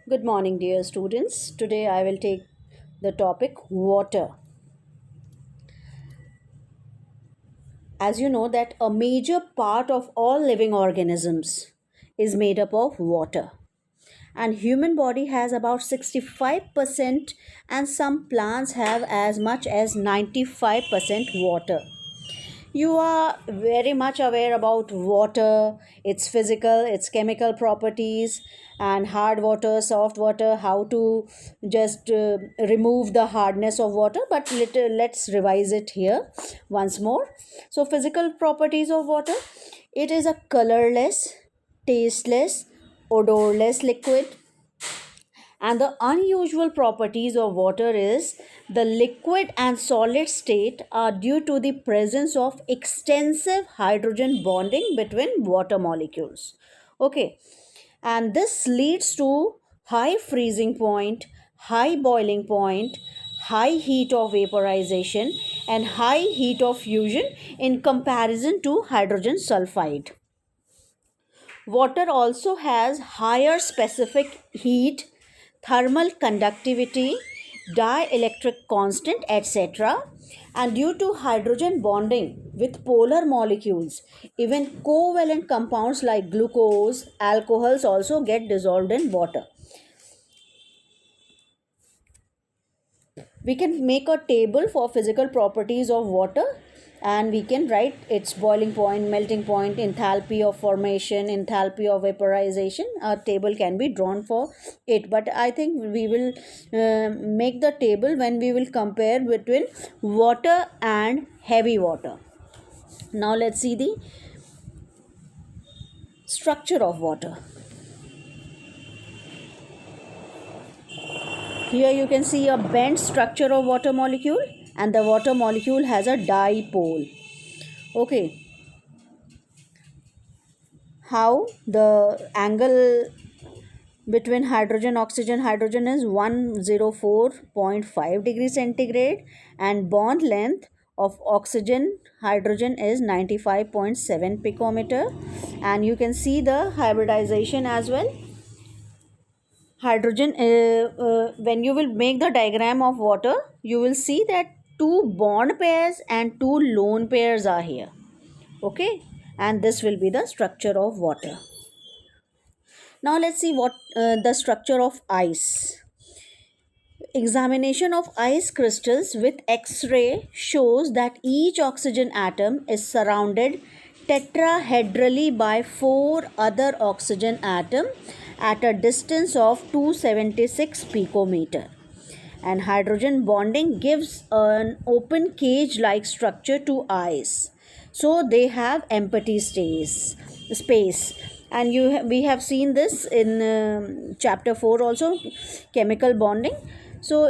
Good morning, dear students. Today I will take the topic water. As you know that a major part of all living organisms is made up of water. And human body has about 65% and some plants have as much as 95% water. You are very much aware about water, its physical, its chemical properties, and hard water, soft water, how to just remove the hardness of water. But let's revise it here once more. So, physical properties of water, it is a colorless, tasteless, odorless liquid, and the unusual properties of water is the liquid and solid state are due to the presence of extensive hydrogen bonding between water molecules. Okay, and this leads to high freezing point, high boiling point, high heat of vaporization, and high heat of fusion in comparison to hydrogen sulfide. Water also has higher specific heat, thermal conductivity, dielectric constant, etc. And due to hydrogen bonding with polar molecules, even covalent compounds like glucose, alcohols also get dissolved in water. We can make a table for physical properties of water, and we can write its boiling point, melting point, enthalpy of formation, enthalpy of vaporization. A table can be drawn for it, but I think we will make the table when we will compare between water and heavy water. Now let's see the structure of water. Here you can see a bent structure of water molecule, and the water molecule has a dipole. Okay, how the angle between hydrogen is 104.5 degrees centigrade, and bond length of oxygen hydrogen is 95.7 picometer. And you can see the hybridization as well. Hydrogen, when you will make the diagram of water, you will see that two bond pairs and two lone pairs are here. Okay, and this will be the structure of water. Now let's see what the structure of ice. Examination of ice crystals with X-ray shows that each oxygen atom is surrounded tetrahedrally by four other oxygen atoms at a distance of 276 picometer. And hydrogen bonding gives an open cage like structure to ice, so they have empty space. And we have seen this in chapter 4 also, chemical bonding. So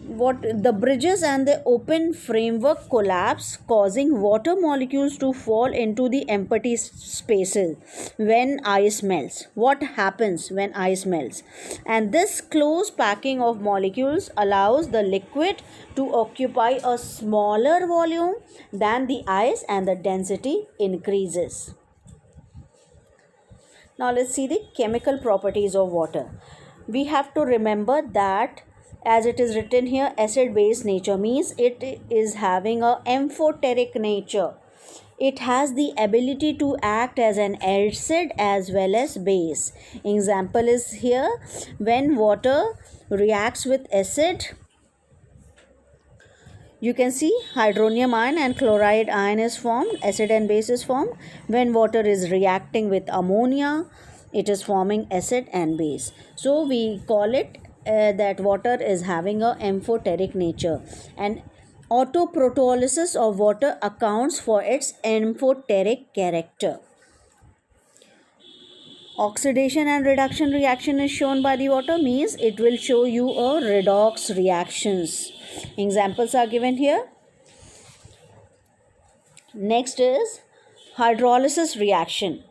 what the bridges and the open framework collapse, causing water molecules to fall into the empty spaces when ice melts. What happens when ice melts? And this close packing of molecules allows the liquid to occupy a smaller volume than the ice, and the density increases. Now let's see the chemical properties of water. We have to remember that, as it is written here, acid base nature means it is having a amphoteric nature. It has the ability to act as an acid as well as base. Example is here, when water reacts with acid, you can see hydronium ion and chloride ion is formed, acid and base is formed. When water is reacting with ammonia, it is forming acid and base. So we call it that water is having a amphoteric nature, and autoprotolysis of water accounts for its amphoteric character. Oxidation and reduction reaction is shown by the water, means it will show you a redox reactions. Examples are given here. Next is hydrolysis reaction.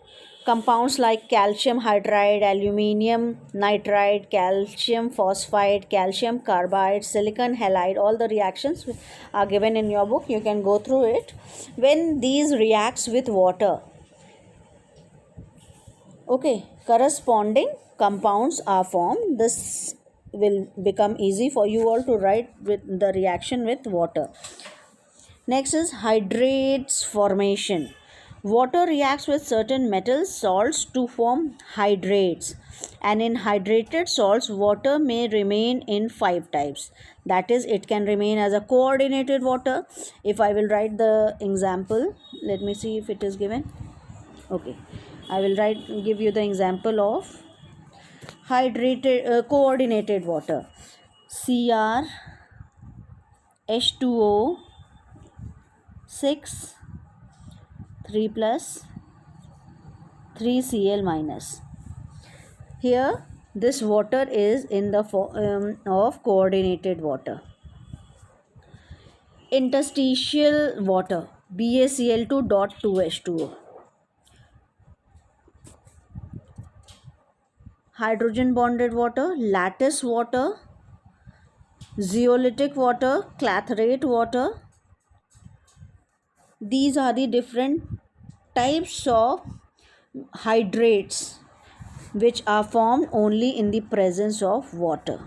Compounds like calcium hydride, aluminium nitride, calcium phosphide, calcium carbide, silicon halide, all the reactions are given in your book. You can go through it. When these reacts with water, okay, corresponding compounds are formed. This will become easy for you all to write with the reaction with water. Next is hydrates formation. Water reacts with certain metal salts to form hydrates, and in hydrated salts water may remain in 5 types. That is, it can remain as a coordinated water. If I will write the example, let me see if it is given. Okay, I will give you the example of hydrated coordinated water. Cr H2O 6 3 plus 3Cl minus. Here this water is in the form of coordinated water. Interstitial water BaCl2 dot 2H2O. Hydrogen bonded water, lattice water, zeolitic water, clathrate water. These are the different types of hydrates which are formed only in the presence of water.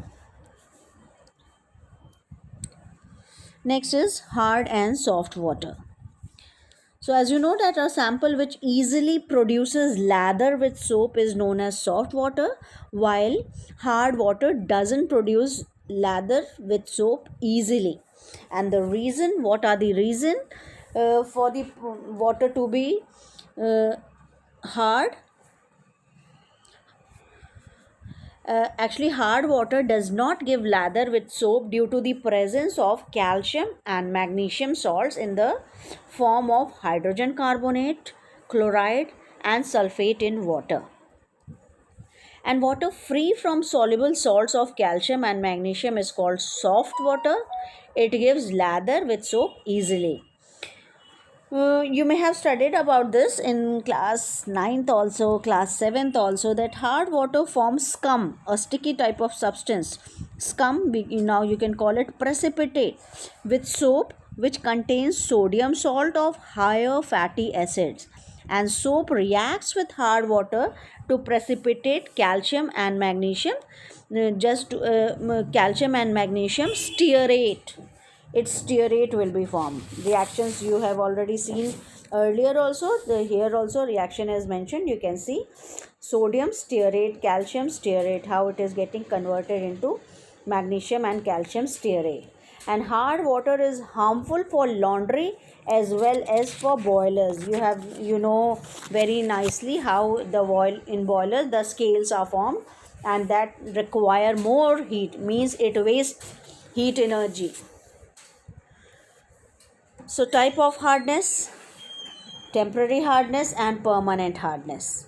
Next is hard and soft water. So as you know that a sample which easily produces lather with soap is known as soft water, while hard water doesn't produce lather with soap easily. And the reason, what are the reason for the water to be hard? Actually, hard water does not give lather with soap due to the presence of calcium and magnesium salts in the form of hydrogen carbonate, chloride and sulfate in water. And water free from soluble salts of calcium and magnesium is called soft water. It gives lather with soap easily. You may have studied about this in class 9th also, class 7th also, that hard water forms scum, a sticky type of substance. Scum, now you can call it precipitate, with soap which contains sodium salt of higher fatty acids. And soap reacts with hard water to precipitate calcium and magnesium. Calcium and magnesium stearate. Its stearate will be formed. Reactions you have already seen earlier also. Here also reaction is mentioned. You can see sodium stearate, calcium stearate, how it is getting converted into magnesium and calcium stearate. And hard water is harmful for laundry as well as for boilers. You know very nicely how in boilers the scales are formed, and that require more heat, means it wastes heat energy. So type of hardness: temporary hardness and permanent hardness.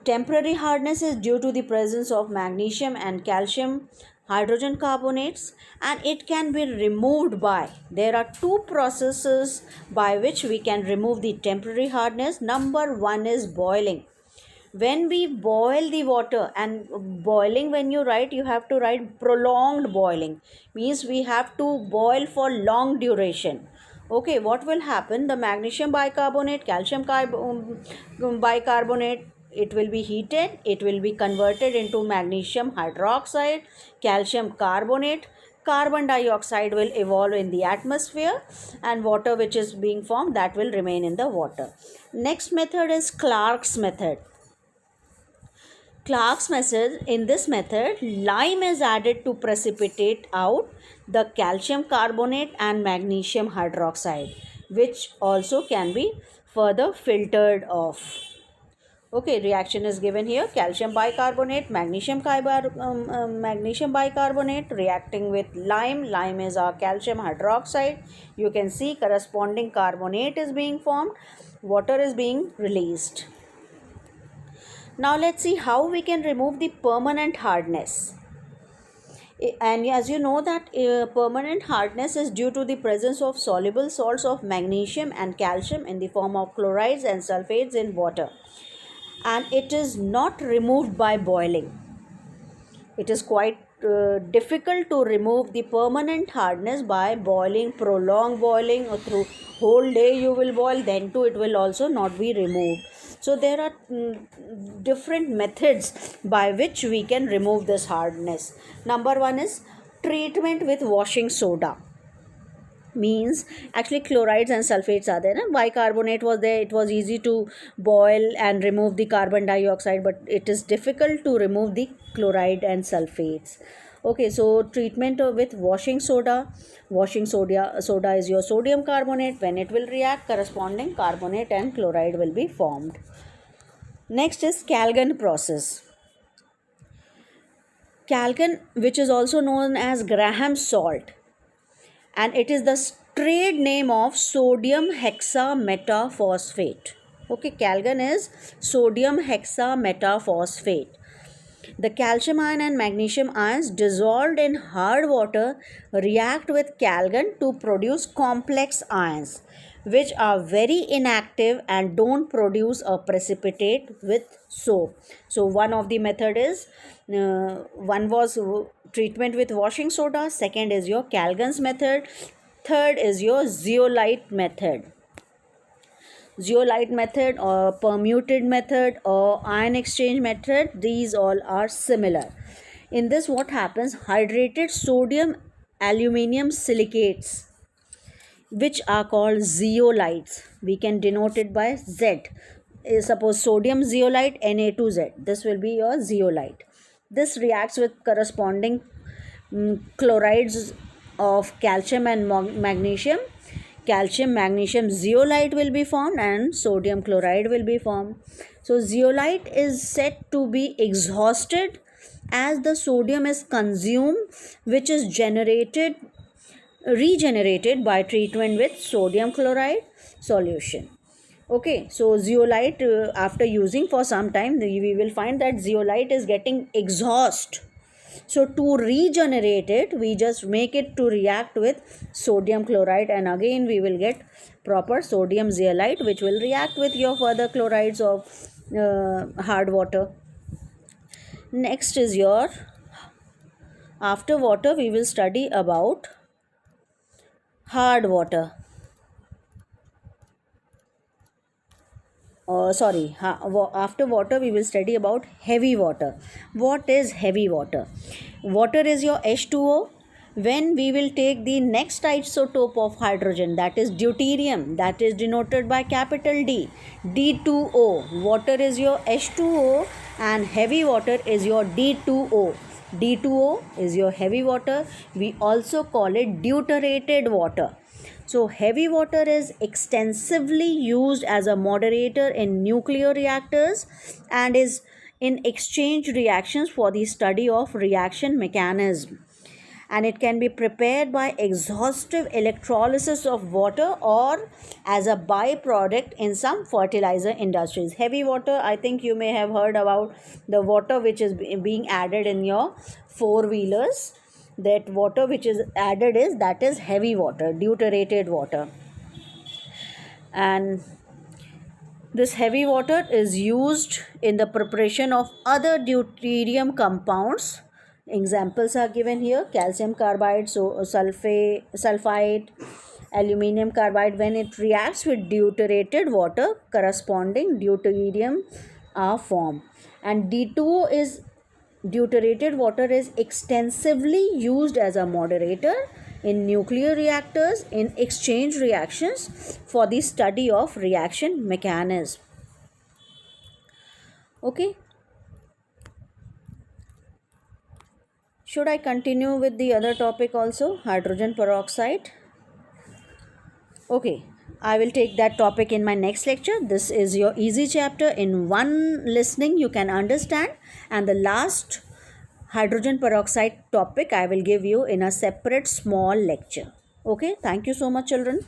Temporary hardness is due to the presence of magnesium and calcium hydrogen carbonates, and it can be removed by, there are two processes by which we can remove the temporary hardness. Number one is boiling. When we boil the water, and boiling, when you write, you have to write prolonged boiling, means we have to boil for long duration. Okay, what will happen? The magnesium bicarbonate, calcium bicarbonate, it will be heated, it will be converted into magnesium hydroxide, calcium carbonate, carbon dioxide will evolve in the atmosphere, and water which is being formed, that will remain in the water. Next method is Clark's method. Clark's method, in this method, lime is added to precipitate out the calcium carbonate and magnesium hydroxide, which also can be further filtered off. Okay, reaction is given here: calcium bicarbonate, magnesium bicarbonate reacting with lime. Lime is our calcium hydroxide. You can see corresponding carbonate is being formed. Water is being released. Now let's see how we can remove the permanent hardness. And as you know that permanent hardness is due to the presence of soluble salts of magnesium and calcium in the form of chlorides and sulfates in water. And it is not removed by boiling. It is quite difficult to remove the permanent hardness by boiling, prolonged boiling, or through whole day you will boil, then too it will also not be removed. So there are different methods by which we can remove this hardness. Number one is treatment with washing soda. Means actually chlorides and sulfates are there. Bicarbonate was there, it was easy to boil and remove the carbon dioxide, but it is difficult to remove the chloride and sulfates. Okay, so treatment with washing soda. Soda is your sodium carbonate. When it will react, corresponding carbonate and chloride will be formed. Next is Calgon process. Calgon, which is also known as Graham salt, and it is the trade name of sodium hexametaphosphate. Okay, Calgon is sodium hexametaphosphate. The calcium ion and magnesium ions dissolved in hard water react with Calgon to produce complex ions, which are very inactive and don't produce a precipitate with soap. So one of the method is one was treatment with washing soda, second is your Calgon's method, third is your zeolite method. Zeolite method or permuted method or ion exchange method, these all are similar. In this, what happens, hydrated sodium aluminium silicates, which are called zeolites, we can denote it by Z. Suppose sodium zeolite Na2Z, this will be your zeolite. This reacts with corresponding chlorides of calcium and magnesium. Calcium magnesium zeolite will be formed and sodium chloride will be formed. So zeolite is said to be exhausted as the sodium is consumed, which is regenerated by treatment with sodium chloride solution. Okay, so zeolite, after using for some time, we will find that zeolite is getting exhaust. So to regenerate it, we just make it to react with sodium chloride, and again we will get proper sodium zeolite, which will react with your further chlorides of hard water. Next is your, after water we will study about hard water. After water we will study about heavy water. What is heavy water? Water is your H2O. When we will take the next isotope of hydrogen, that is deuterium, that is denoted by capital D, D2O. Water is your H2O and heavy water is your D2O. D2O is your heavy water. We also call it deuterated water. So heavy water is extensively used as a moderator in nuclear reactors and is in exchange reactions for the study of reaction mechanism. And it can be prepared by exhaustive electrolysis of water or as a byproduct in some fertilizer industries. Heavy water, I think you may have heard about the water which is being added in your four-wheelers. That water which is added is heavy water, deuterated water. And this heavy water is used in the preparation of other deuterium compounds. Examples are given here: calcium carbide, sulfite, aluminium carbide. When it reacts with deuterated water, corresponding deuterium are formed. And D2O is deuterated water is extensively used as a moderator in nuclear reactors in exchange reactions for the study of reaction mechanism. Okay. Should I continue with the other topic also, hydrogen peroxide? Okay, I will take that topic in my next lecture. This is your easy chapter. In one listening you can understand, and the last hydrogen peroxide topic I will give you in a separate small lecture. Okay, thank you so much, children.